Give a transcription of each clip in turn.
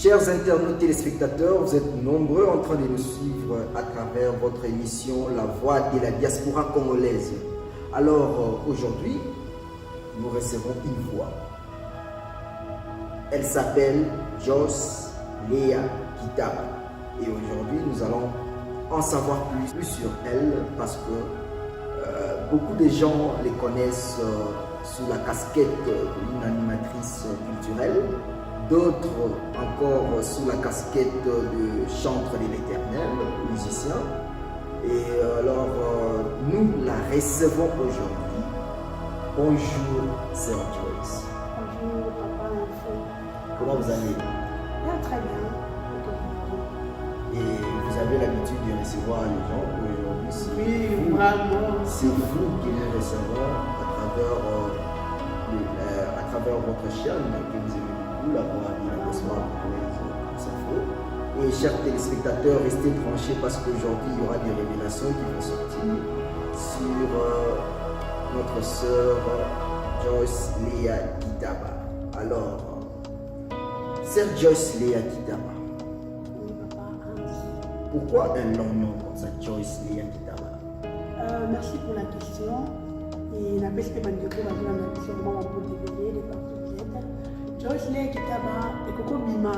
Chers internautes téléspectateurs, vous êtes nombreux en train de nous suivre à travers votre émission La Voix de la diaspora congolaise. Alors aujourd'hui, nous recevons une voix. Elle s'appelle Joyce Léa Kitaba. Et aujourd'hui, nous allons en savoir plus sur elle parce que beaucoup de gens les connaissent sous la casquette d'une animatrice culturelle. D'autres encore sous la casquette de chantre de l'Éternel, musicien. Et alors, nous la recevons aujourd'hui. Bonjour, sœur Joyce. Bonjour, papa, enfant. Comment vous allez? Bien, très bien. Et vous avez l'habitude de recevoir les gens aujourd'hui. Oui, vraiment. C'est vous qui les recevons à travers votre chaîne que vous aimez. La voix de la diaspora congolaise. Et chers téléspectateurs, restez branchés parce qu'aujourd'hui il y aura des révélations qui vont sortir sur notre sœur Joyce Léa Kitaba. Alors, sœur Joyce Léa Kitaba, Oui, papa. pourquoi un long nom comme ça, Joyce Léa Kitaba? Merci pour la question. Et la peste que je vais la question pour développer les parties. Joyce Léa Kitaba et Koko Bima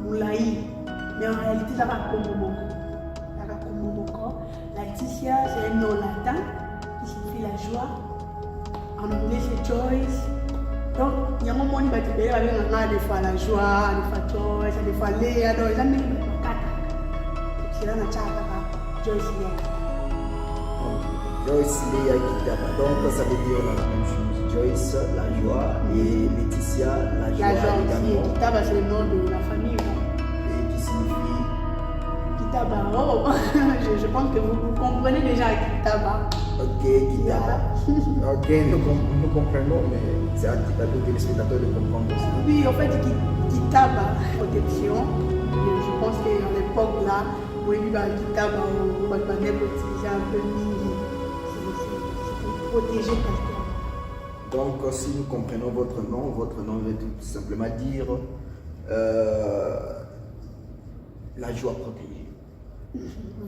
Moulaï, mais en réalité ça va comme mon corps. Laetitia c'est un nom latin qui signifie la joie. En anglais c'est Joyce. Donc il y a un moment où il va te dire avec des fois la joie, des fois Joyce, des fois Léa, donc il y a des c'est là que Joyce Léa. Joyce Léa Kitaba, donc ça veut dire la même chose. Joyce, la joie, et Laetitia, la joie également. Kitaba, c'est le nom de la famille. Et qui signifie Kitaba. Oh, je pense que vous comprenez déjà Kitaba. Ok, Kitaba. Ok, nous comprenons, mais c'est à tous les spectateurs de comprendre aussi. Oui, en fait, Kitaba, protection. Je pense qu'à l'époque là, oui, Kitaba, on va utiliser un peu mini. C'est pour protéger quelqu'un. Donc, si nous comprenons votre nom veut tout simplement dire la joie protégée.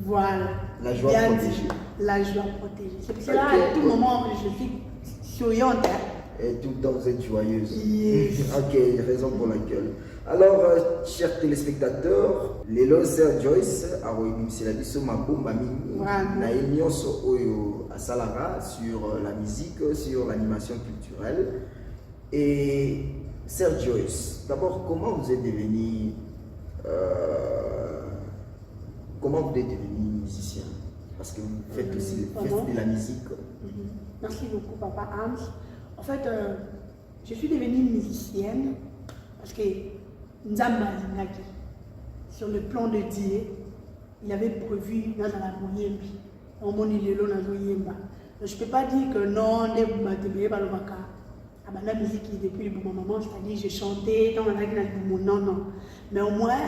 Voilà. La joie bien protégée. Dit. La joie protégée. C'est pour cela, à tout moment, je suis souriante. Et tout le temps, vous êtes joyeuse. Yes. Ok, raison pour laquelle. Alors, chers téléspectateurs, les sœur Joyce, c'est la biso mabomba mingi na nyonso oyo asalara sur la musique, sur l'animation culturelle. Et sœur Joyce, d'abord, comment vous êtes devenu musicien? Parce que vous faites aussi de la musique. Merci beaucoup, papa Hans. En fait, je suis devenue musicienne parce que Nzamba Zinaki, sur le plan de Dieu, il avait prévu dans la Moyembi. On m'a dit le dans Zoyemba. Je ne peux pas dire que non, ne vous m'attendez pas le baka. La musique depuis le moment, c'est-à-dire je chantais dans la non, non. Mais au moins,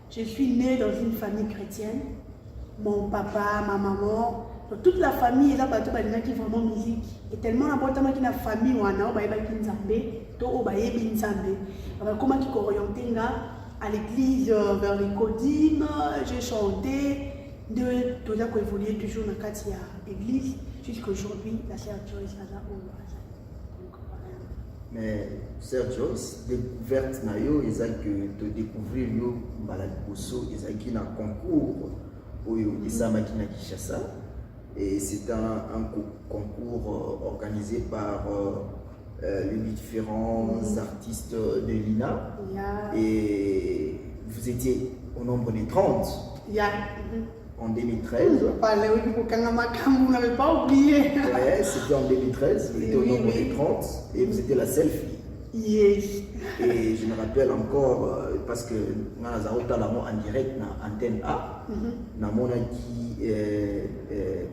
je suis née dans une famille chrétienne. Mon papa, ma maman, donc toute la famille est là, qui vraiment musique. Et tellement important que la famille, on a comment qui orienté à l'église vers les codines, j'ai chanté, de tout ça qu'on évoluait toujours dans l'église, jusqu'à aujourd'hui, la sœur Joyce a là. Mais sœur Joyce, découverte na yo, ils ont que de découvrir yo Balakoso, ils ont qui na concours, oyo isamaki na Kinshasa. Et c'est un concours organisé par les différents artistes de l'INA. Et vous étiez au nombre de 30 en 2013. Vous n'avez pas oublié. Ouais, c'était en 2013, vous étiez au nombre de 30 et vous étiez la seule fille. Yes. Et je me rappelle encore, parce que nous avons en direct dans Antenne A, nous avons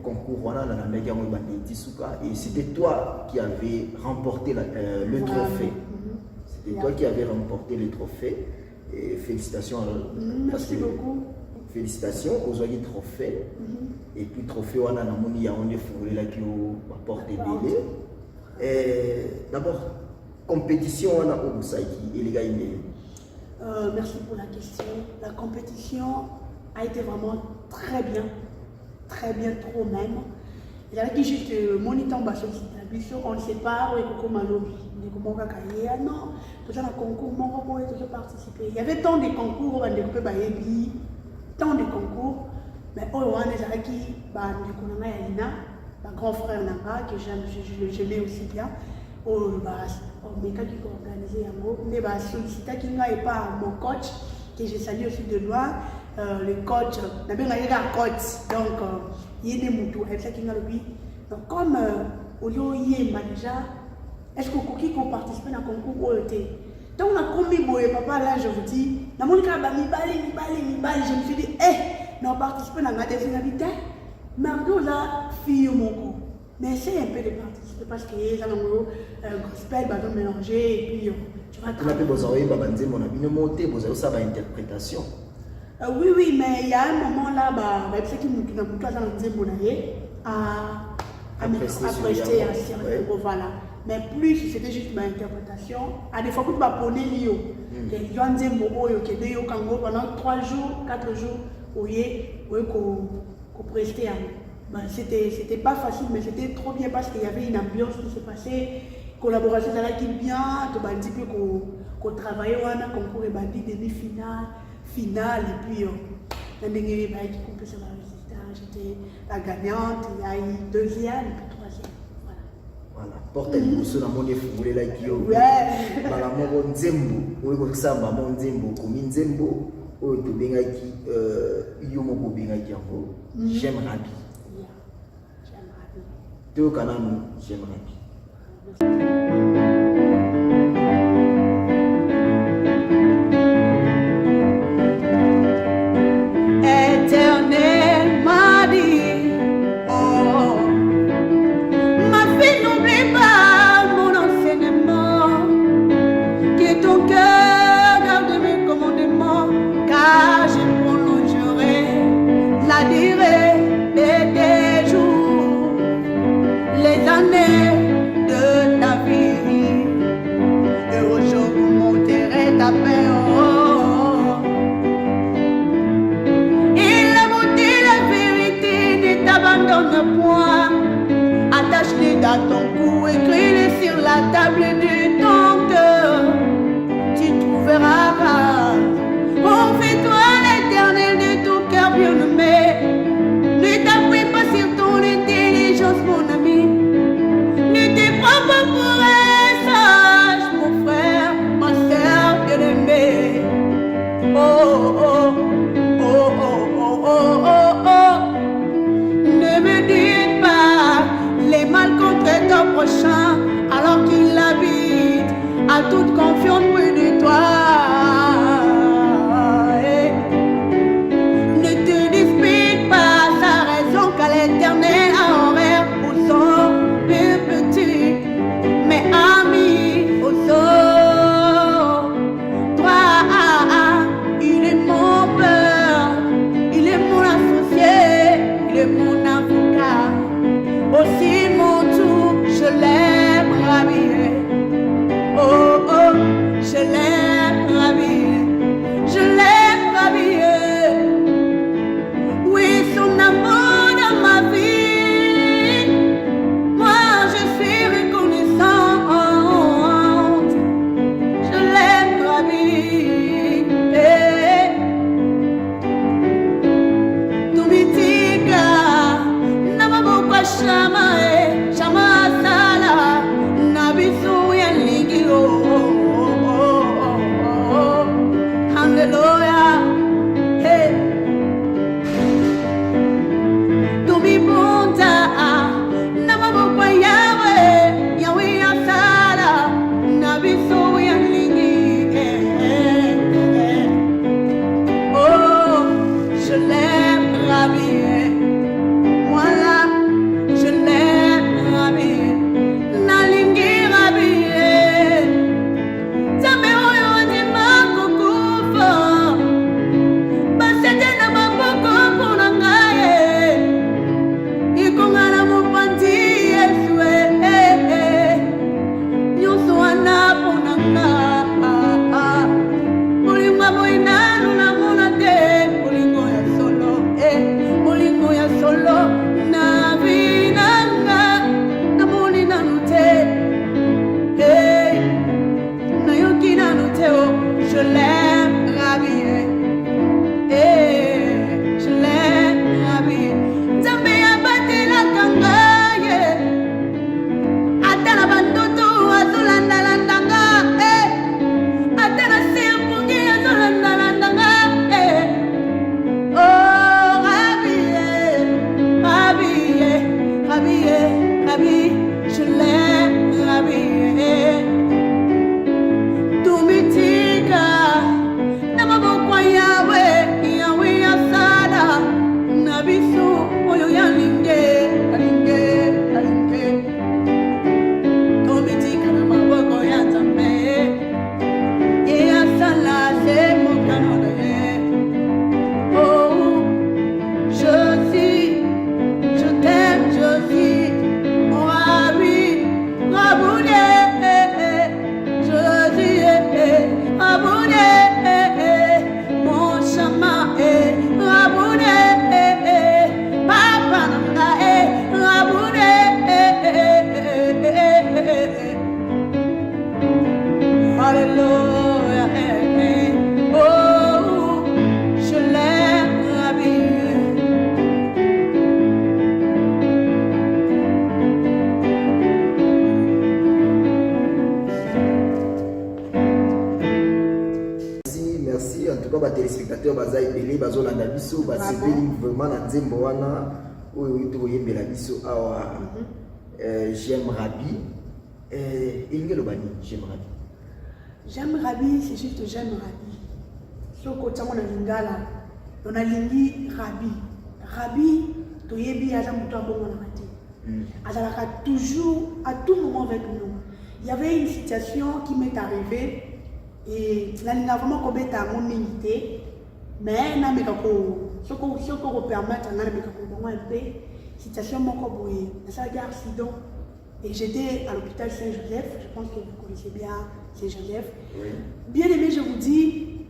concours et c'était toi qui avais remporté le trophée. C'était toi qui avais remporté le trophée. Et félicitations. Merci beaucoup. Félicitations aux joyeux trophées. Et puis trophée, on a qui porte des bébés. D'abord, compétition on a au Boussaïki et les gars Merci pour la question. La compétition a été vraiment très bien, trop même. Il y a qui juste moniteur on ne sait pas où est Coco Malobi. Non, tout ça, le concours, mon toujours participé. Il y avait tant de concours, on a découpé tant de concours, mais on a des qui, mon grand frère Nanga, que j'aimais aussi bien. Oh, mais quand il faut organiser un mot, mais solliciter qui n'a pas mon coach, que je salue aussi de loin, le coach, un coach, donc il y a des moutons, et ça qui n'a lui. Donc comme au lieu il y a déjà, est-ce que qui qu'on participe dans le concours OET? Donc on a commis papa là, je vous dis, dans mon cas, je me suis dit, nous participons dans la désinhabité, mais là, fille mon coup. Mais essaye un peu de participer parce que les gens ont gospel, ils vont mélanger et puis tu vas travailler. Vous avez une interprétation. Oui, mais il y a un moment là, ceux qui nous à prester à servir. Voilà. Mais plus c'était juste ma interprétation, à des fois que tu vas prendre l'IO, pendant 3 jours, 4 jours, qu'on prestait à nous. C'était pas facile, mais c'était trop bien parce qu'il y avait une ambiance qui se passait, collaboration dans qui bien, tu vas dire qu'on travaillait, on a concours et demi-finale, finale, et puis la dernière qui comptait sur la résultat, j'étais la gagnante, il y a eu deuxième, et puis troisième. Voilà, porte l'émotion dans mon effet, là qui est au voilà, mon nzembo, ou le samba, mon nzembo, comme nzembo, ou le bengaki, yomo bengaki encore, j'aime Rabi. J'aime Rabi. Tu es au Canada, j'aime Rabi. Attache-les à ton cou, écris-les sur la table de ton cœur. Tu trouveras grâce. Oh, fais-toi l'éternel de ton cœur bien-aimé. Ne t'appuie pas sur ton intelligence, mon ami. Ne te prends pas pour un sage, mon frère, ma sœur bien-aimée. Oh, oh, oh, oh, oh, oh, oh, oh. Ne me dites pas les mal contre ton prochain alors qu'il habite à toute confiance près de toi. Ne te dispute pas sa raison qu'à l'éternel a horaire pour son petit, mais ami au sol. Toi, il est mon père, il est mon associé, il est mon avocat. Aussi mon tout, je l'aime, Rabi. Oh, oh, je Oh, je l'aime, Rabbi. Merci. En tout cas, les téléspectateurs, les bazolanda biso, basepeli vraiment na nzembo wana oyo toyembela biso awa. J'aime Rabbi. J'aime Rabbi, c'est juste j'aime Rabbi. Soko tamo na lingala, on a lingi Rabbi. Rabbi, toyebi aza mutu abongo na mati. Azalaka toujours, à tout moment avec nous. Il y avait une situation qui m'est arrivée et la linga vraiment kobeta mon minité, mais na mekako soko permettre na mekako bongo un peu situation moko boye. Ça a accident. Et j'étais à l'hôpital Saint-Joseph, je pense que vous connaissez bien Saint-Joseph. Oui. Bien aimé, je vous dis,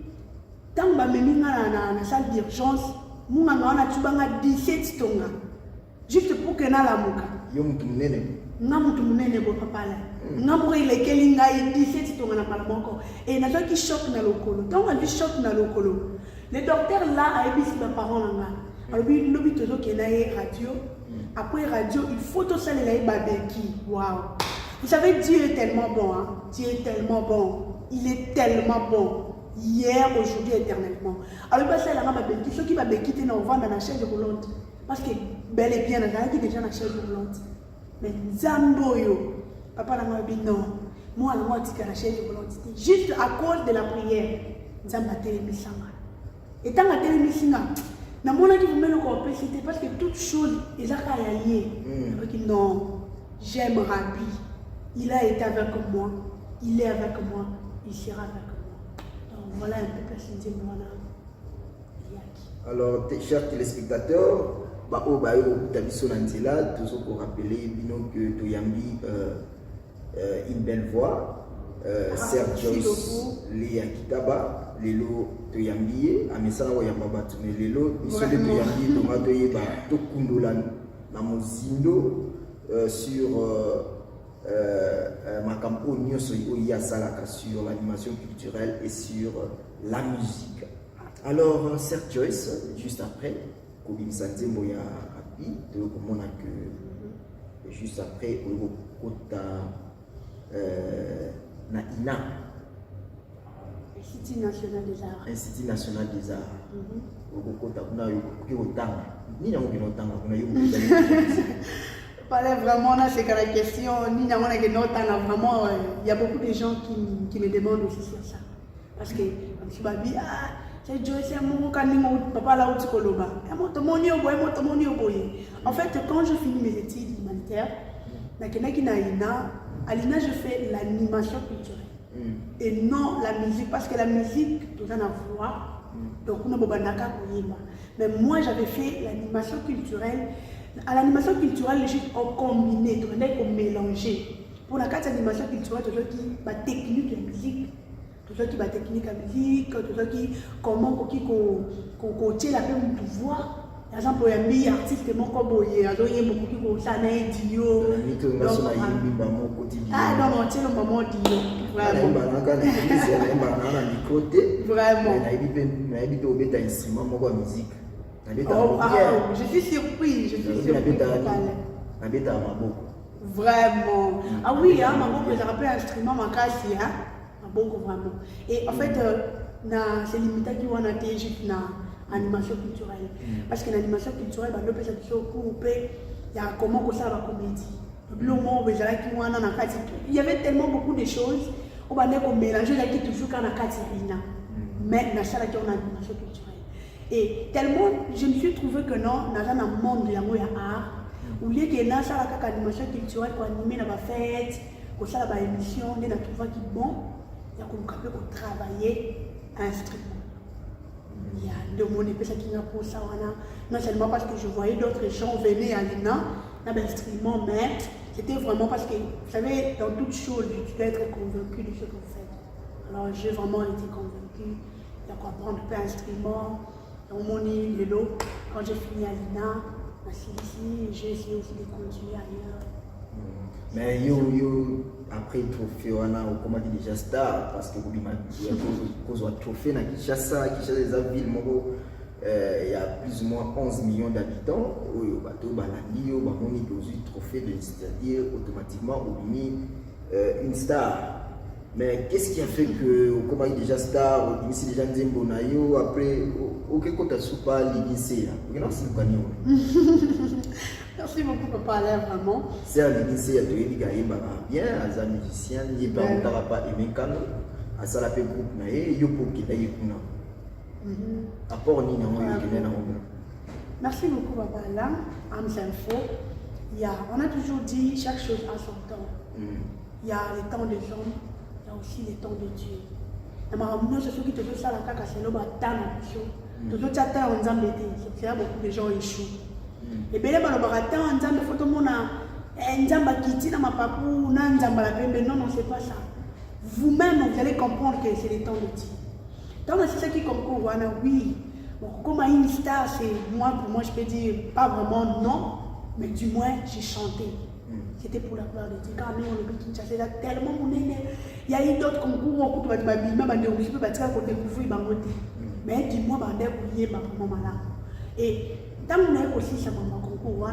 tant que je suis dans la salle d'urgence, je suis 17 tonga. Juste pour que je la mouka. Je suis un 17 tonga. Et je suis choc dans le colo. Tant que je suis choc dans le colo, le docteur là a dit mes parents. Alors, il y a une radio. Après radio, il faut tout ça les babeki. Waouh! Vous savez, Dieu est tellement bon. Hein? Dieu est tellement bon. Il est tellement bon. Hier, aujourd'hui, éternellement. Alors, il va faire la babeki. Ceux qui babeki, ils vont dans la chaise roulante. Parce que bel et bien, il y a qui déjà dans la chaise roulante. Mais Zamboyo, papa n'a dit non. Moi, je dis que la chaise roulante. Juste à cause de la prière. Zamba télémisanga. Et tant que télémisanga, c'était parce que toutes choses, ils ont lié. Non, j'aime Rabbi. Il a été avec moi. Il est avec moi. Il sera avec moi. Donc voilà un peu plus de moi. Alors, chers téléspectateurs, toujours pour rappeler que Toyambi une belle voix. Sergios Léa Kitaba. Lelo toyambiye amesala wa yamba batu mais lelo isole toyambiye tomato yeba tokundola na mozindo sur makampo nyoso oya salaka sur l'animation culturelle et sur la musique. Alors Sergios juste après kobimisa nzembo ya Rabbi to komona que juste après o kota na ina Institut National des Arts. Institut National des Arts. Vraiment, là, c'est que la question, vraiment, il y a beaucoup de gens qui me demandent aussi sur ça. Parce que, je suis babi, c'est Joe, c'est mon papa là où tu coloba. En fait, quand je finis mes études humanitaires, à l'INA, je fais l'animation culturelle. Et non la musique, parce que la musique, tout en avoir, donc on a mais moi j'avais fait l'animation culturelle. À l'animation culturelle, les gens ont combiné, ont mélangé. Pour la carte d'animation culturelle, tout ce qui est technique de musique, tout ce qui est technique de musique, tout ce qui comment qu'on tient la peine de pouvoir. Par exemple, il y a un artiste qui a beaucoup de ça, Dio. Ah non, non, c'est le moment Dio. Vraiment. Je suis surpris. Vraiment. Ah oui, je rappelle instrument, ma casse, vraiment. Et en fait, c'est limité qui on a juste animation culturelle. Parce que l'animation culturelle, il y a comment ça va comédie. Il y avait tellement beaucoup de choses. On va mélanger qui toujours quand on a mais on a animation culturelle. Et tellement, je me suis trouvé que non, dans un monde de l'art, où il y a une animation culturelle pour animer la fête, pour ça la émission, on a trouvé qui bon, il y a travailler instrument. Il y a deux mots qui n'ont pas ça, non seulement parce que je voyais d'autres gens venir à l'INA, l'instrument, mais c'était vraiment parce que, vous savez, dans toute chose, tu dois être convaincu de ce que vous faites. Alors j'ai vraiment été convaincu de comprendre plein d'instruments. Dans mon île, quand j'ai fini à l'INA, ici, j'ai essayé aussi de continuer ailleurs. Mais après trophée on a comment dire déjà star parce que il y a un trophée na Kinshasa des villes il y a plus ou moins 11 millions d'habitants au bateau balandi au bamoni trophée c'est-à-dire automatiquement une star. Mais qu'est-ce qui a fait que comment il déjà star ou déjà Nzembo nayo après auquel côté soupa l'initié là non c'est pas Merci beaucoup papa là vraiment. C'est l'initié de Edgar bien as un musicien ni pas on t'a pas aimé quand à ça la groupe na yo pour qu'il aille kuna. Apport ni na na Merci beaucoup papa là Ams Info. On a toujours dit chaque chose a son temps. Il y a les temps des hommes, il y a aussi les temps de Dieu. Et maintenant, c'est ceux qui te veulent ça, la caca, c'est l'homme à temps. Toujours, tu as en Zambie, c'est là beaucoup de gens échouent. Et bien, les baratin en Zambie, il faut tout le monde a Nzamba Kiti, na ma papou, na Nzamba la pembe. Non, c'est pas ça. Vous-même, vous allez comprendre que c'est les temps de Dieu. Donc, c'est ça qui concourt, oui. Bon, comme une star, c'est moi, pour moi, je peux dire pas vraiment non, mais du moins, j'ai chanté. C'était pour la gloire de Dieu. Quand on est au Kinshasa, il y a tellement de monde. Il y a eu d'autres concours, on peut dire, mais dis-moi, et tant qu'on est aussi sur mon concours,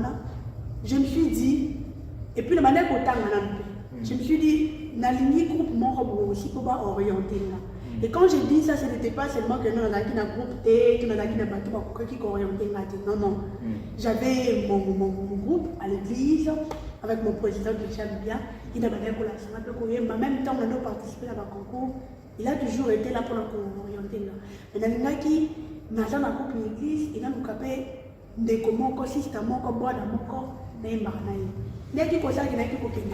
je me suis dit, et puis la manière qu'on je me suis dit, dans le groupe, moi, aussi pour orienter là. Et quand j'ai dit ça, ce n'était pas seulement que nous avons un groupe T, que nous avons un bateau qui orientait là. Non, non. J'avais mon groupe à l'église, avec mon président que j'aime bien. Il a mené pour la en même temps, on a participé à un concours. Il a toujours été là pour orienter là. Mais dans le qui n'a jamais un groupe l'église, il a nous capé des comment, consistamment, comme bois dans mon corps, mais il m'a dit. Il y a qui pour ça qu'il n'a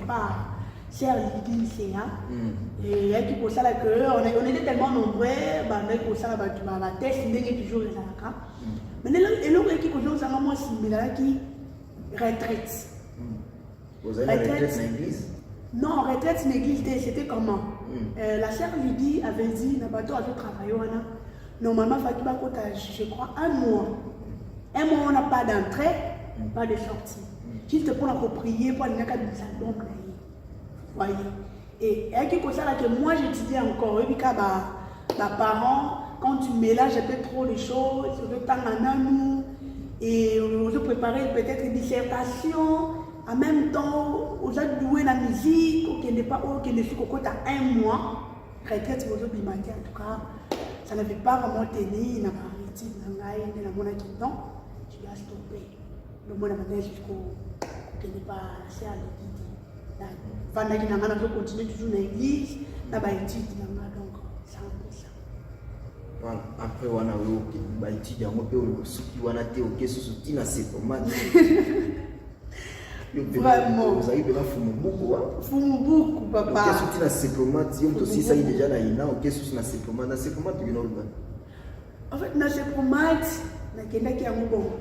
pas. C'est l'idée, c'est là. Et qui pour ça que on était tellement nombreux, mais pour ça la test n'est toujours les alaka. Mais l'autre qui pour nous a moi similaire qui retraite. Vous avez retraite dans l'église? Non, retraite dans l'église, c'était comment? La sœur Lydie avait dit, na bateau avait travaillé normalement Fatima Kota, je crois un mois. Un mois on n'a pas d'entrée, pas de sortie. Juste pour la prier pour aller dans le salon. Voyez. Et qui pour ça que moi j'étudiais encore, et puis parents, quand tu mélanges un peu trop les choses, le temps en nous, et on se préparer peut-être une dissertation, en même temps, on a joué la musique, qui n'est pas qui ne suit qu'à un mois, retraite aux autres en tout cas, ça n'avait pas vraiment tenu, il n'a pas arrêté, il n'a pas dit non, je dois stopper. Le monde a jusqu'au qui n'est pas assez à l'église. Pendant qu'il n'a pas continué toujours dans l'église, il n'a pas étudié, donc c'est un peu ça. Voilà. Après, on a étudié, on a été au soutien à ces tomates. Vraiment. Vous avez déjà fumé beaucoup. Fumé beaucoup, papa. Qu'est-ce que tu as ces tomates? Si on aussi ça y est déjà là, qu'est-ce que tu as ces tomates? Dans ces tomates, tu es en fait, dans ces tomates,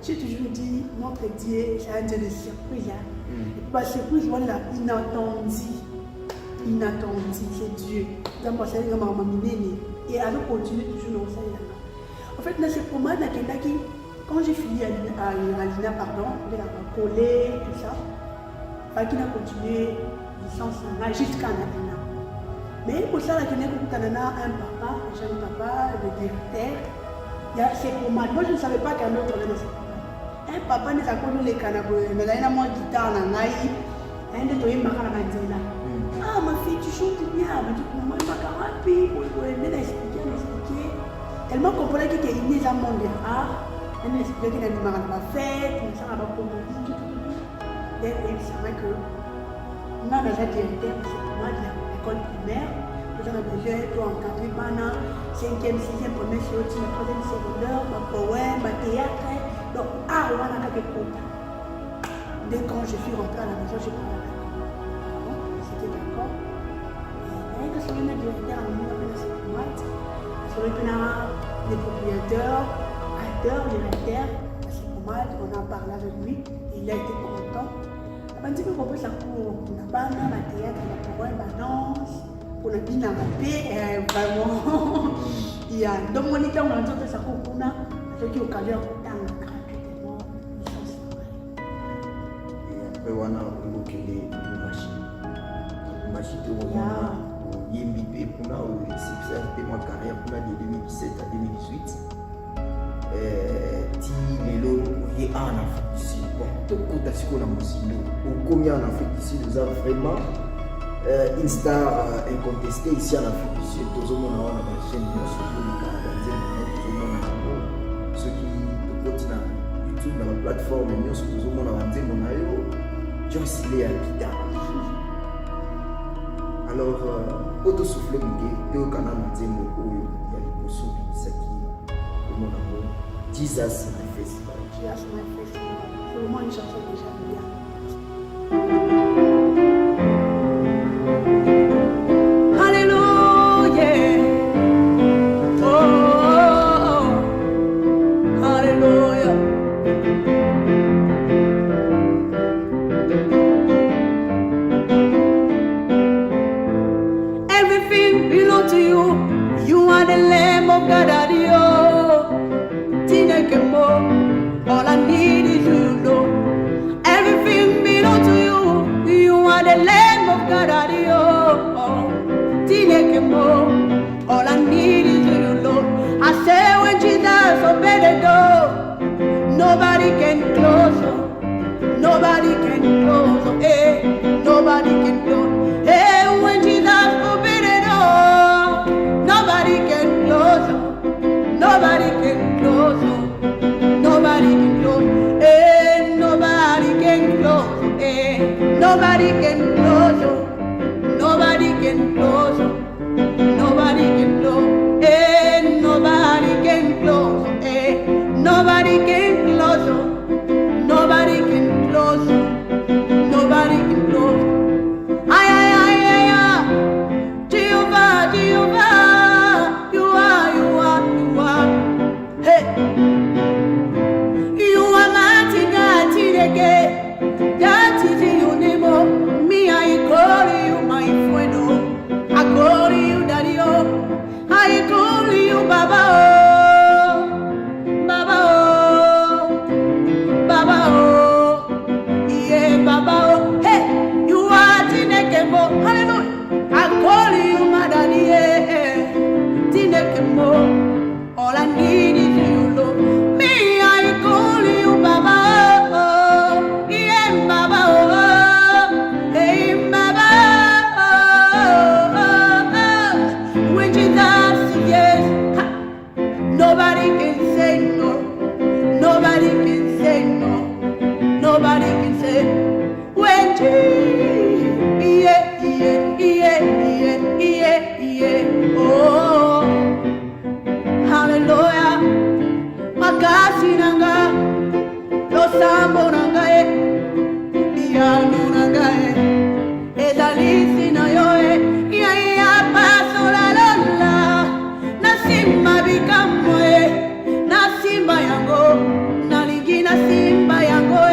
j'ai toujours dit, notre Dieu, c'est un Dieu de surprise. La surprise, on l'a inattendu. Inattendu, c'est Dieu. Et alors, continue toujours dans ça. En fait, dans ces tomates, quand j'ai fini à l'INA, pardon, de la coller, tout ça, Fakina a continué licence jusqu'à l'INA. Mais pour ça, il y a un papa, un jeune papa, le directeur. Il y a ces pomades. Moi, je ne savais pas qu'un autre avait ces pomades. Un papa ne s'accorde les canapés, mais là, il y a moins de guitare, un de toi, il m'a dit ah, ma fille, tu chantes bien. Mais du coup, moi, je m'ai expliqué. Tellement qu'on pourrait qu'il y ait une mise à mon art. Elle m'a expliqué qu'il y a une marque à la fête, mais ça va pas pour nous. Et c'est vrai que on a déjà directeur de cette pomade de l'école primaire. Nous avons besoin d'encadrer pendant 5e, 6e, 1er, 3e secondaire, poème, théâtre. Donc, on a quelque chose. Dès quand je suis rentrée à la maison, je parlais avec eux. C'était d'accord. Et quand je suis venue directeur, on a fait cette boîte. Je suis venue les propriétaires, acteurs, directeurs de cette boîte. On a parlé avec lui. Il a été content. Un petit peu compris ça pour la bande, la théâtre, la poème, la danse. Pour le bien paix, vraiment, il y a deux moniteurs dans le ça pour ceux qui ont calé en temps gratuitement. Et après, on a évoqué capacité au Yembi pour la succès de ma carrière pour de 2017 à 2018. Ti lelo y est en Afrique du Sud. Bon, tout côté ce qu'on a musique. Au combien en Afrique du Sud, nous avons vraiment une star incontestée ici en Afrique du Sud. Tout le monde a une chaîne, surtout les Canadiens, tout le monde a ceux qui continuent YouTube, dans la plateforme, tout le monde a un Joyce Léa Kita. Alors, auto souffler et au canal il y a les poissons qui sont au monde. Jesus my festival. Jesus my festival. C'est vraiment une chanson que j'aime bien. All I need is you, Lord. Everything belongs to you. You are the Lamb of God. All I need is you, Lord. I say when Jesus opened the door, nobody can close. Nobody can close. Hey, nobody can close. Hey, when Jesus opened the door, nobody can close. Nobody can close. Nobody can close, eh, nobody can close, eh, nobody can close, nobody can close, nobody can close, eh, nobody can close, eh, nobody can close, nobody can close, nobody can close. Ay, ay, ay, ay, ay, Jehovah, Jehovah, you are, hey. That is your name, me. I call you my friend, I call you daddy, I call you Baba, Baba, Baba, yeah, Baba, hey, you are Tinekemo, hallelujah. I call you my daddy, yeah, Tinekemo. All I need is you, Lord. Me, I call you Baba. Nobody can say no. Nobody can say no. Nobody can say when Jesus, yeah, yeah, yeah, yeah, yeah. Oh, hallelujah. Makasi nanga, lo sambo nanga piano nanga edalisi na yoe, ya ya paso la lola, na simba bikamwe, na simba yango, na lingina simba yango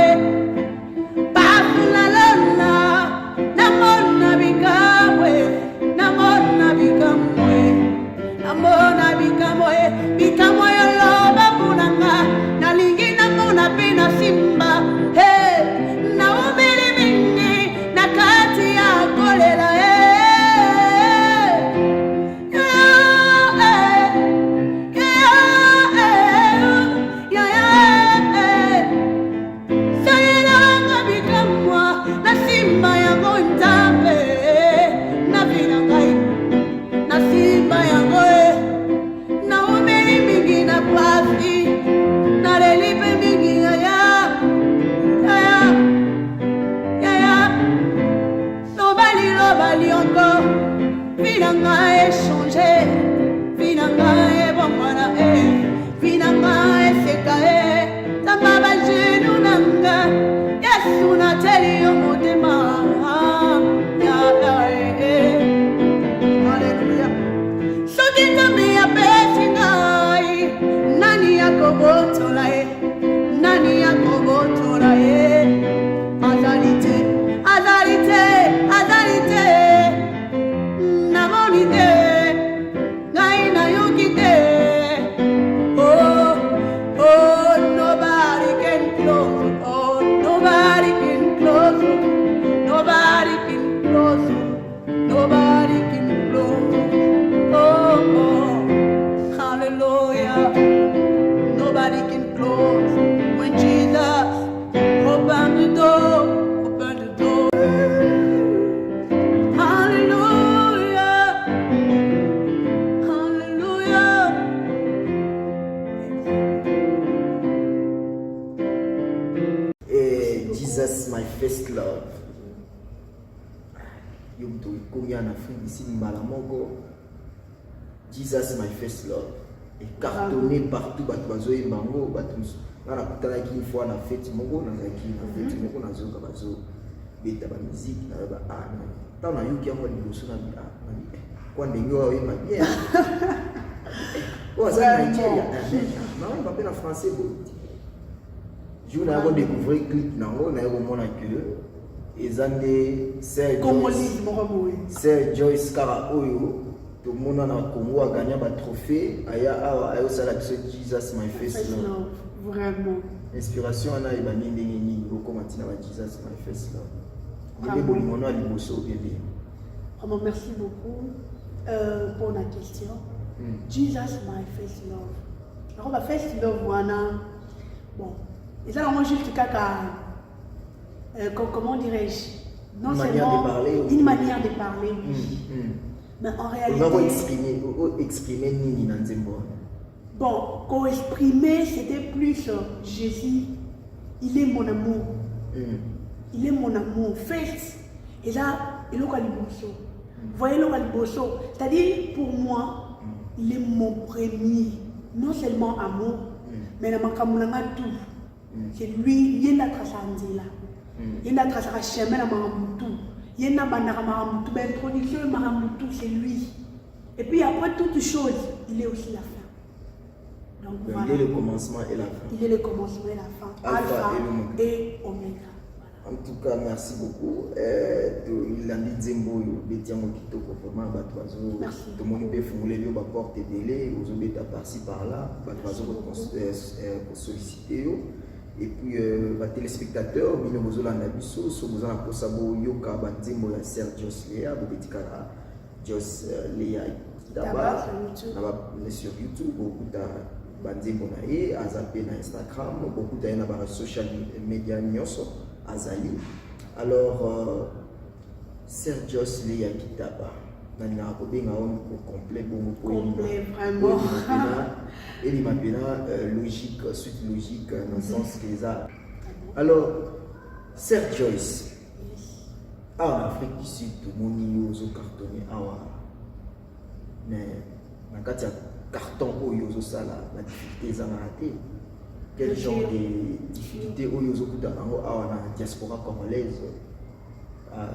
paso la lola, na mona bikamwe, na mona bikamwe, na mona bikamwe, bikamwe loba punanga, na lingina mona pina simba, hey, na umili mingi, na kati ya kolela, love. Yo to combien en Afrique ici Malamoko. Jesus my first love. Et cartonné partout bato et bango bato. On a kutana ki une fois na fête moko na zaki na fête moko na zo kabazo. Beta ba musique na ba ah na. Tant na yuki yango liboso na bi ah na. Kwa ndengo wa ma bien. Oh ça Nigeria. Non, on va en français bon. Je vais avoir découvert clip nango na yo mona que ezande Sir Joyce Kara Oyo tout le monde na Congo a gagné un trophée aya ayo sala biso Jesus my first love. Vraiment. Inspiration ana ebani ndenge nini boko matina ba Jesus my first love. Ndenge bolimono ali boso bébé. Vraiment merci beaucoup pour la question. Jesus my first love. Alors ma first love wana bon, et ça moi juste caca comment dirais-je? Non seulement une manière de parler, oui. Mais en réalité on va exprimer nini na nzembo. Bon, qu'on exprimer c'était plus Jésus, il est mon amour. Il est mon amour. Fait et là il est au Caliboso. Vous voyez le Caliboso, c'est-à-dire pour moi il est mon premier, non seulement amour, mais la makamulanga tout. C'est lui, il est notre sanzela. Il est notre chemin à Maramoutou. Il est notre Maramoutou. L'introduction de Maramoutou, c'est lui. Et puis après toute chose, il est aussi la fin. Donc voilà. Il est le commencement et la fin. Il est le commencement et la fin. Alpha et Oméga. En tout cas, merci beaucoup. Il a dit Zembo, il a merci. Tout le monde peut formuler la porte délai, vous avez par-ci par-là, pour solliciter. Et puis, les téléspectateurs, ils ont besoin de biso, si vous avez besoin de yoka, Zembo, il y a Sergio Léa, Bobetikara, Jos Léa, d'abord, sur YouTube, beaucoup de Banzembo nae, Azapé na Instagram, beaucoup de social media nyoso. Azali. Alors, Sergio Léa Kitaba, dans la complet, vraiment. Et il m'appelle logique, suite logique, dans le sens que ça. Alors, Sergio, en Afrique du Sud, tout le monde est cartonné. Mais, dans le carton, il y a la difficulté à rater. Quel genre de difficultés au la diaspora congolaise dans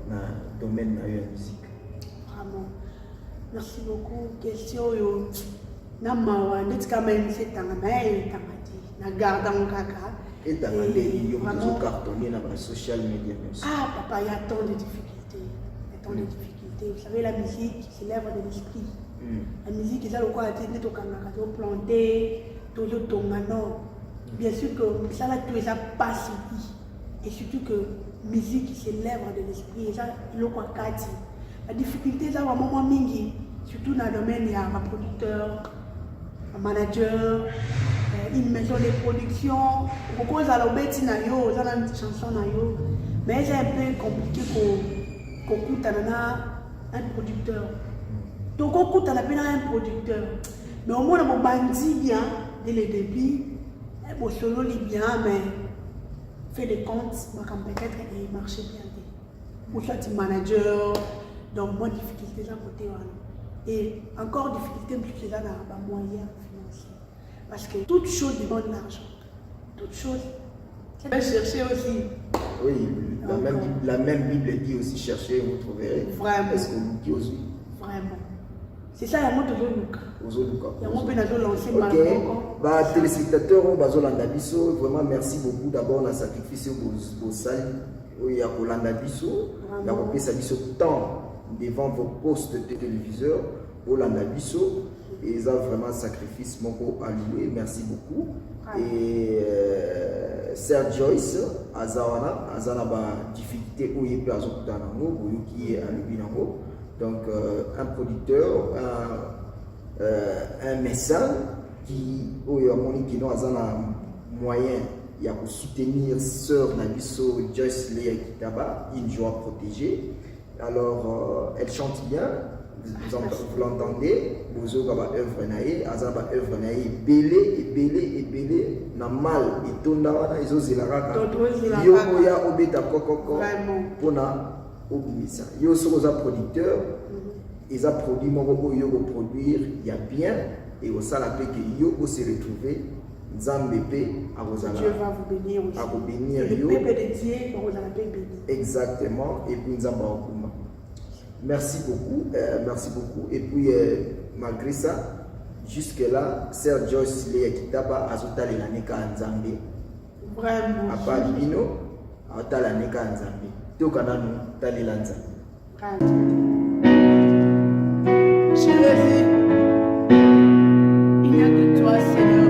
le domaine de la musique? Vraiment. Merci beaucoup. Question yo namawa netika même c'est tanganae tangati na garda kaka et tangande il y a beaucoup cartonné dans les social media. Ah papa, il y a tant de difficultés. Il y a tant de difficultés. Vous savez, la musique c'est l'œuvre de l'esprit. La musique c'est le quoi tu to kangaka to planter. Bien sûr que ça va tout ça passe et surtout que musique c'est l'œuvre de l'esprit et ça le quoi kati la difficulté ça va moment mingi surtout dans le domaine il y a un producteur, un manager, une maison de production pourquoi ça le bêti na yo ça une chanson na yo mais c'est un peu compliqué qu'on coûte un producteur donc on coûte un producteur mais au moins on bandit bien dès le début, bon solo bien, mais fait des comptes, peut-être et marcher bien. Ou soit tu manager, donc moins difficulté à côté. Et encore difficulté, plus là dans les moyens financiers. Parce que toute chose demande de l'argent. Toute chose, tu peux chercher aussi. Oui, la même Bible dit aussi chercher, vous trouverez. Vraiment. Est-ce que vous dites aussi? Vraiment. C'est ça, il y a un autre Ok, téléspectateurs, vraiment merci beaucoup d'abord dans le sacrifice au salut. Il y a Rolanda Bisso, il y a Bisso temps devant vos postes de téléviseurs, Rolanda Bisso, et ils ont vraiment un sacrifice à louer, merci beaucoup. Et Serge Joyce, Azana, difficulté où il peut qui est à l'Ubinango. Donc, un producteur, un médecin qui a un moyen de soutenir sœur Nabiso Joyce Léa Kitaba, une joie protégée. Alors, elle chante bien, vous l'entendez, vous avez œuvre naïe, azaba œuvre naïe, belé, na mal, et tout na iso zilaraka. Yo ya obeta kokoko, pona obimisa. Yo sokoza producteur, ils a produit mon robot yo produire, il y a bien, et au salapé que yo se retrouver. Dieu va vous bénir aussi. À vous bénir. Le peuple de Dieu va vous bénir. Exactement. Et puis nous avons merci beaucoup. Merci beaucoup. Et puis malgré ça, jusque-là, Sir Joyce Leah Kitaba a sauté l'année en Zambie. Vraiment. À part Bino, a sauté l'année en Zambie. Tout le monde a sauté l'année en Zambie. Jésus, il n'y a que toi, Seigneur.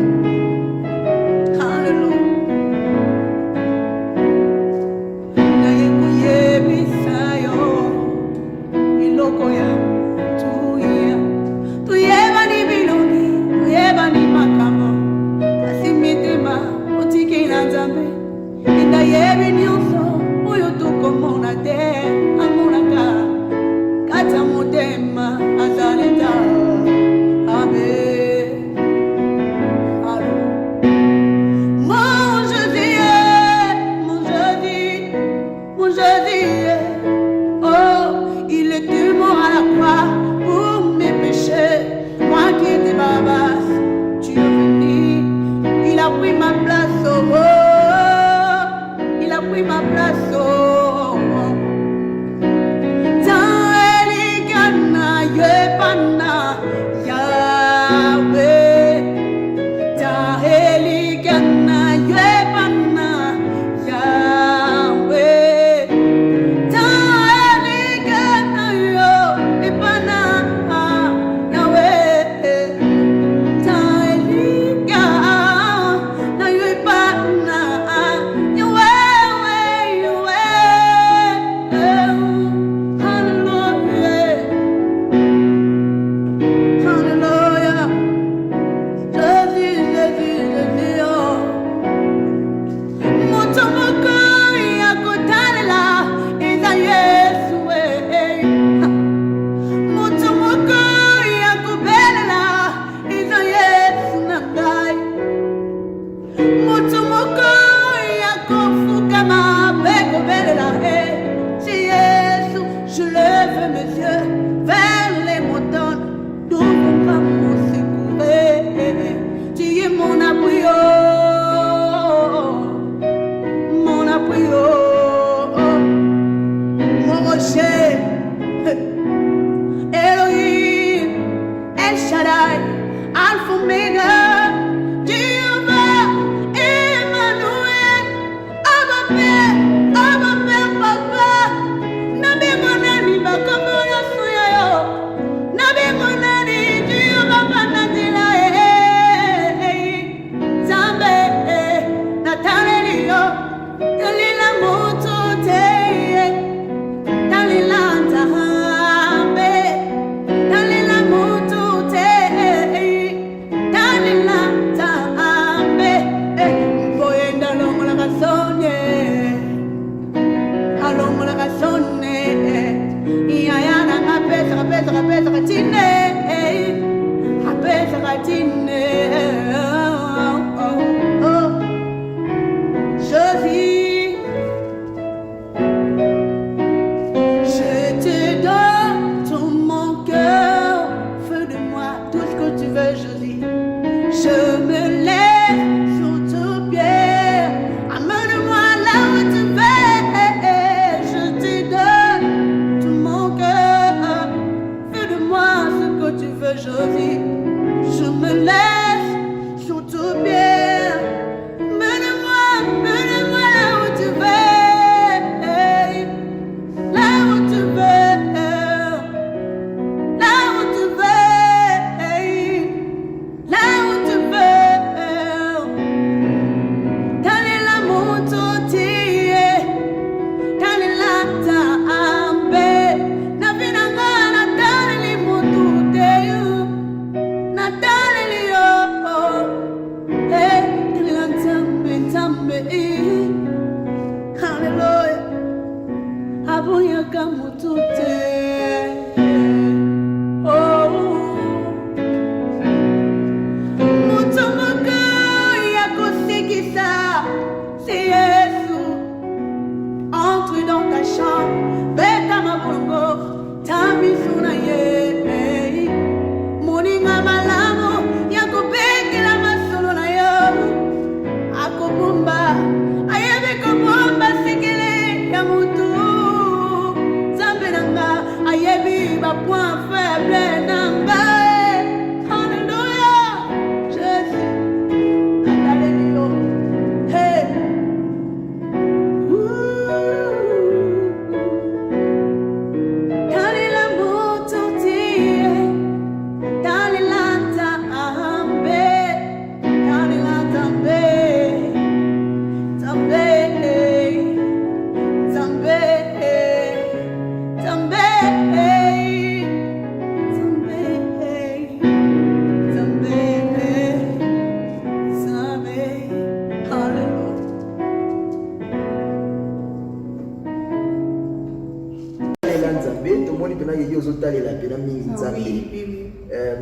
maintenant il y a aux tali la pena mingi nzambe. Oui.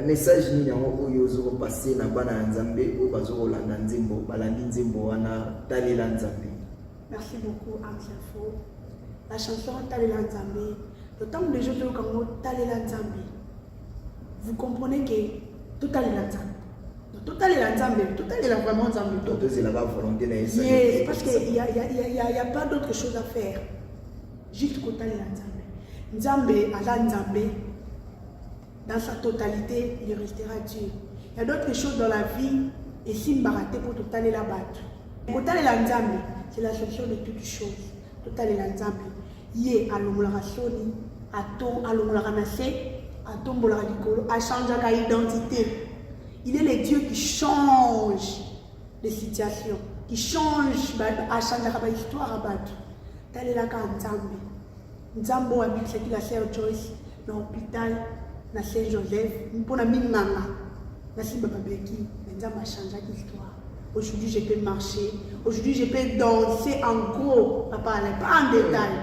Message ni yango oyo zo passer na bana nzambe o bazo kolanda nzembo balandi nzembo wana tali la nzambe. Merci beaucoup Amzafo. La chanson Tali la nzambe. Le temps de jeu de Congo Tali la nzambe. Vous comprenez que tout Tali la nzambe. Tout Tali la nzambe, tout Tali la vraiment nzambe. Donc c'est la volonté na ça. Yes, parce qu'il y a pas d'autre chose à faire. Juste que Tali la nzambe. Nzambe ala nzambe. Dans sa totalité, il restera Dieu. Il y a d'autres choses dans la vie et si m'arrêter pour tout aller là-bas. Pour Tali la nzambe, c'est la solution de toutes choses. Tout aller la nzambe. Yé à l'omlara soni, à ton à l'omlara nassé, à ton bolara dikolo, à changer sa identité. Il est le Dieu qui change les situations, qui change, à changer la histoire à battre. Tali la nzambe. Nzambo habite ce qu'il a fait Joyce dans l'hôpital. Na Saint-Joseph, pour la mine mama, na Simba Babeki, Nzamba a changé l'histoire. Aujourd'hui, je peux marcher, aujourd'hui, je peux danser en gros, papa, pas en détail.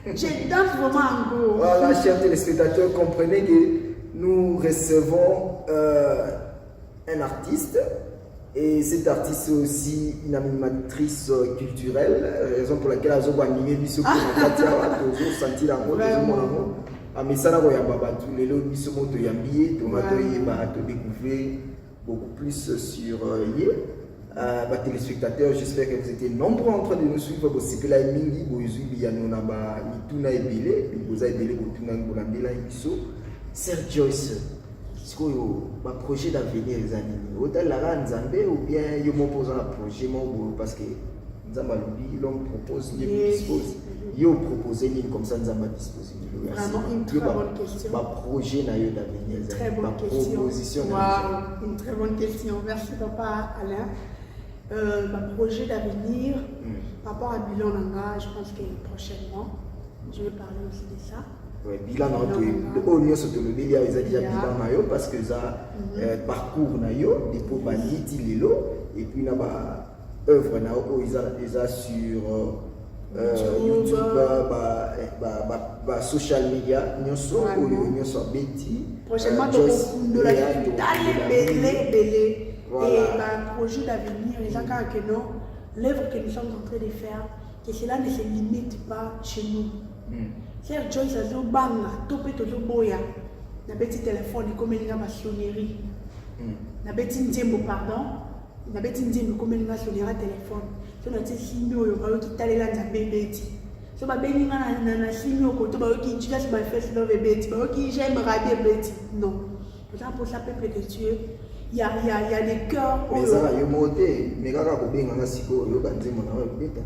Je danse vraiment en gros. Voilà, chers téléspectateurs, comprenez que nous recevons un artiste et cet artiste est aussi une animatrice culturelle, raison pour laquelle elle a animé Bissou pour toujours sentir l'amour, Amesana koyamba batu lelo biso moto yambiye tomato yeba to découvrir beaucoup plus sur yé téléspectateurs, j'espère que vous étiez nombreux en train de nous suivre parce que là mingi boyuzu biyano na ba mituna ebele biboza ebele botuna ngolandela biso Sir Joyce sikoyo ba projet d'avenir ezali autant la nzambe ou bien yo mopoza na projet mo parce que nzamba lubi l'homme propose il dispose yo proposer ligne comme ça nzamba dispose. Vraiment une très bonne question. Ma projet d'avenir. Très bonne question. Proposition. Wow, une très bonne question. Merci papa Alain. Ma projet d'avenir, par rapport à bilan Nanga, je pense que prochainement, je vais parler aussi de ça. Oui, bilan il y a déjà bilan parce que ça parcours nayo des banditi lelo et puis na ba œuvre na ils a sur YouTube, social media, nous sommes Betty. Prochainement, nous et le projet d'avenir, les gens que non, l'œuvre que nous sommes en train de faire, que cela ne se limite pas chez nous. Sir Joyce a dit banga, topé toujours boya, na petit téléphone comme une maçonnerie, na petit ndembo pardon, na petit ndembo comme une maçonnerie téléphone. So na simio yo ba ki talela nzambe beti so ba beni na simio ko to ba ki just my first love beti ba ki j'aime radio beti non pour ça peuple de Dieu il y a des cœurs mais ça yo monté mais kaka ko benga na siko yo banzemo na beta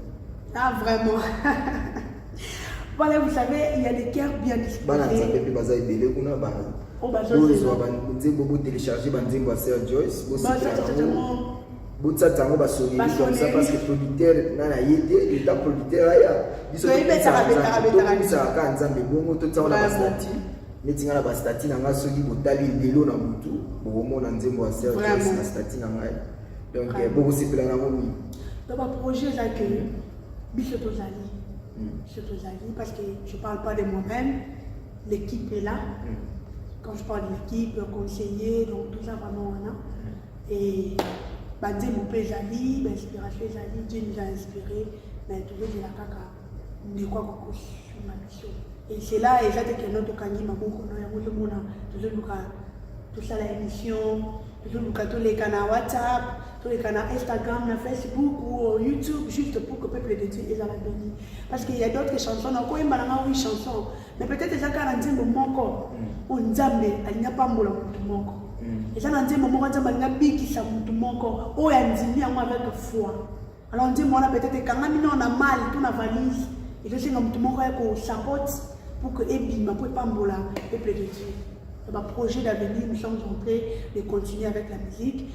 ah vraiment voilà vous savez il y a des cœurs bien disposés bana nzambe pe baza ebele kuna ba on va nzembo bo télécharger banzembo à Sir Joyce bo Boutsatango basoni comme ça parce que producteur nana yete l'état producteur aya biso ça ka nzambe bongo to tsala bastati metinga la bastati nanga soki botali lelo na mutu bomo na nzembo ya Sir na stati nanga donc beaucoup c'est plein na momi donc un projet là que biso tozali parce que je parle pas de moi-même, l'équipe est là. Quand je parle de l'équipe, conseiller, donc tout ça vraiment on a. Et Bandé Moupé Zali, l'inspiration Zali, Dieu nous a inspiré, mais toujours de la caca, de quoi qu'on sur ma mission. Et c'est là, et ça, que notre candidat m'a beaucoup, tout ça, la émission, tous les canaux WhatsApp, tous les canaux Instagram, Facebook ou YouTube, juste pour que le peuple de Dieu ait la béni. Parce qu'il y a d'autres chansons, on a quoi une chanson, mais peut-être que ça, quand on dit mon corps, on dit, il n'y a pas mon corps. Et ça, on dit, mon corps, on a biki ça, mon corps, oh, on dit, avec foi. Alors on dit, moi, peut-être quand on a mal, tout la valise, et je sais que mon corps est support pour que Ebi, ma pas mbola, le peuple de Dieu. Dans mon projet d'avenir, nous sommes en train de continuer avec la musique.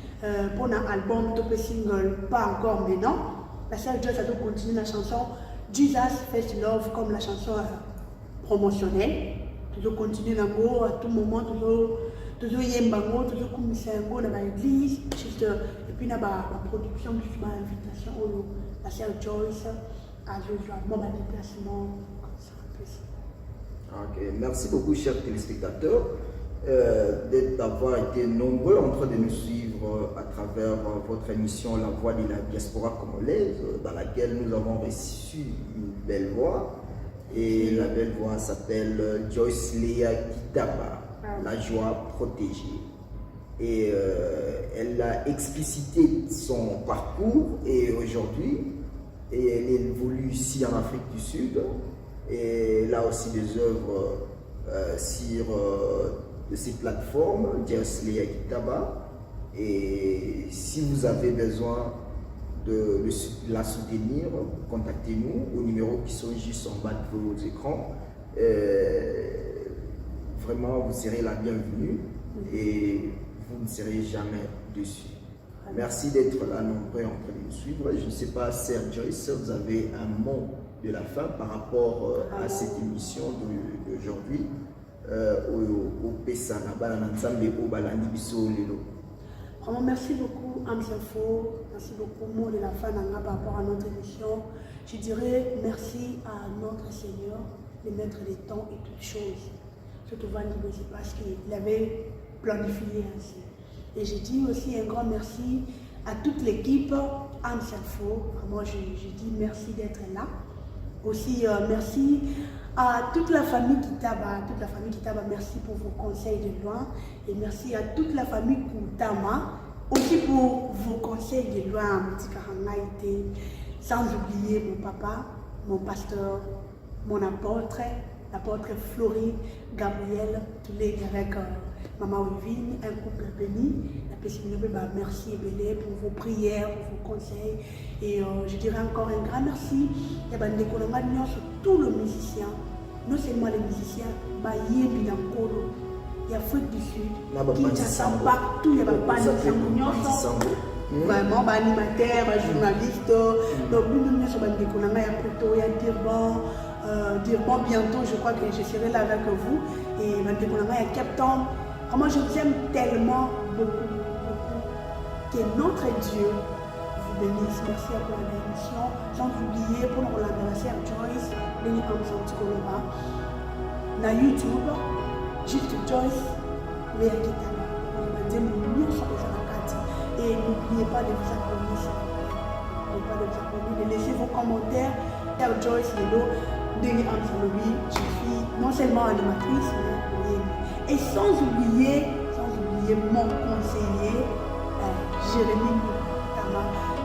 Pour un album, top single, pas encore maintenant. La Sir Joyce a donc continué la chanson Jesus First Love comme la chanson promotionnelle. Toujours continuer l'amour à tout moment, toujours yembango, toujours comme c'est dans l'église. Et puis, dans la production, juste ma invitation, la Sir Joyce a joué mon déplacement comme ça. Ok, merci beaucoup, chers téléspectateurs, d'avoir été nombreux en train de nous suivre à travers votre émission La Voix de la Diaspora Congolaise, dans laquelle nous avons reçu une belle voix. Et la belle voix s'appelle Joyce Léa Kitaba, la joie protégée. Et elle a explicité son parcours et aujourd'hui, et elle évolue ici en Afrique du Sud. Et là aussi des œuvres sur de ces plateformes, Joyce Léa Kitaba. Et si vous avez besoin de la soutenir, contactez-nous au numéro qui sont juste en bas de vos écrans. Vraiment, vous serez la bienvenue et vous ne serez jamais déçus. Merci d'être là nombreux en train de nous suivre. Je ne sais pas, Sir Joyce, vous avez un mot de la fin par rapport à cette émission d'aujourd'hui au Pesana, au Balandi Biso Lelo. Vraiment, merci beaucoup, Amsafo. Merci beaucoup, mot de la fin par rapport à notre émission. Je dirais merci à notre Seigneur, le maître des temps et toutes choses. Surtout Vandibosi, parce qu'il avait planifié ainsi. Et je dis aussi un grand merci à toute l'équipe Amsafo. Vraiment, je dis merci d'être là. Aussi, merci à toute la famille Kitaba. Toute la famille Kitaba, merci pour vos conseils de loin. Et merci à toute la famille Koutama, aussi pour vos conseils de loin, sans oublier mon papa, mon pasteur, mon apôtre, l'apôtre Florie, Gabriel, tous les avec Maman Wivine, un couple béni. Merci Ebélé pour vos prières, pour vos conseils. Et je dirais encore un grand merci à tous les musiciens, non seulement les musiciens, il y a Afrique du Sud, Kinshasa, partout, il y a vraiment, animateur, journaliste, donc nous sommes il y a Durban bientôt, je crois que je serai là avec vous, et il y a Captain. Vraiment, je vous aime tellement, beaucoup, que notre Dieu vous bénisse. Merci à vous l'émission, sans oublier pour nous la sœur Joyce, béni comme ça, na YouTube, juste Joyce, Léa Kitaba. Et n'oubliez pas de vous abonner, n'oubliez pas de vous abonner, de laisser vos commentaires. Sœur Joyce Lelo, Denis Amsalobi, je suis non seulement animatrice, mais et sans oublier mon conseiller, Jérémy Moutama.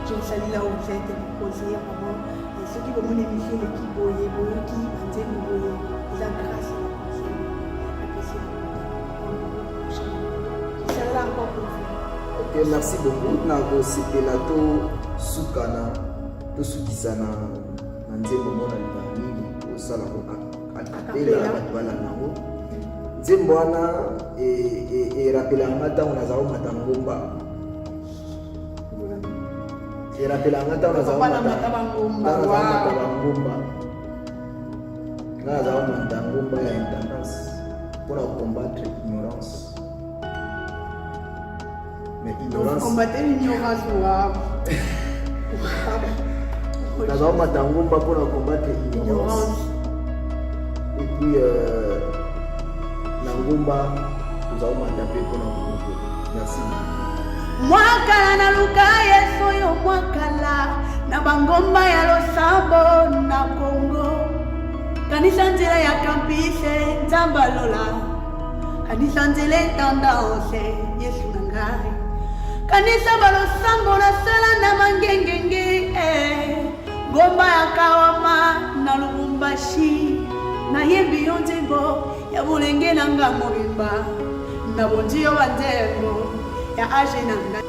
Je vous salue là où vous êtes, vous posez vraiment. Et ceux qui vont mon émission, l'équipe Boye, qui mandaient nous Boye, ils ont grâce à la conseiller. Je serai là encore pour vous. Ok, merci beaucoup. Nago Sepelato Sukana, Tosukisana, Nanzembo Mona Libani, Osalago Akapela, Batwala Nango. Zembwana et rappela ngata on a zao matangomba. Et rappela ngata on a zao matangomba. Na zao matangomba ya intendance pour combattre l'ignorance. Mais ignorance. Combattre l'ignorance, Na zao matangomba pour combattre l'ignorance. Et puis Nangumba, nous allons m'adapter pour nous. Merci. Mwakala na luka yeso yo mwakala na bangomba ya losambo na Kongo. Kanisa nzela ya kampise nzamba lola. Kanisa nzela tendance Yesu nangai. Kanisa balosambo na sala na mangengenge. Ngomba ya kawama na Lubumbashi. Na yembi yonzembo ya bulenge nanga mobimba na bonji yo banzembo ya age nanga